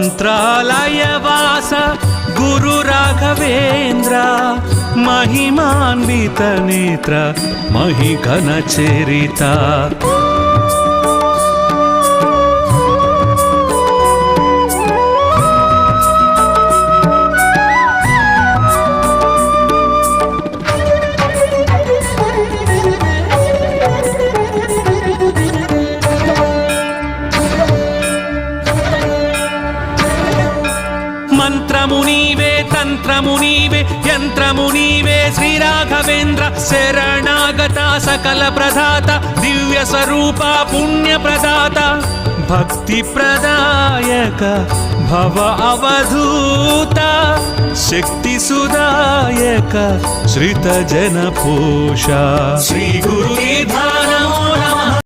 మంత్రాలయవాస గురు రాఘవేంద్ర మహిమాన్విత నేత్ర మహిఘన చరిత మంత్రము నీవే తంత్రము నీవే యంత్రము నీవే శ్రీ రాఘవేంద్ర శరణాగత సకల ప్రదాత దివ్య స్వరూప పుణ్య ప్రదాత భక్తి ప్రదాయక భవ అవధూత శక్తి సుదాయక శ్రిత జన పోష శ్రీ గురు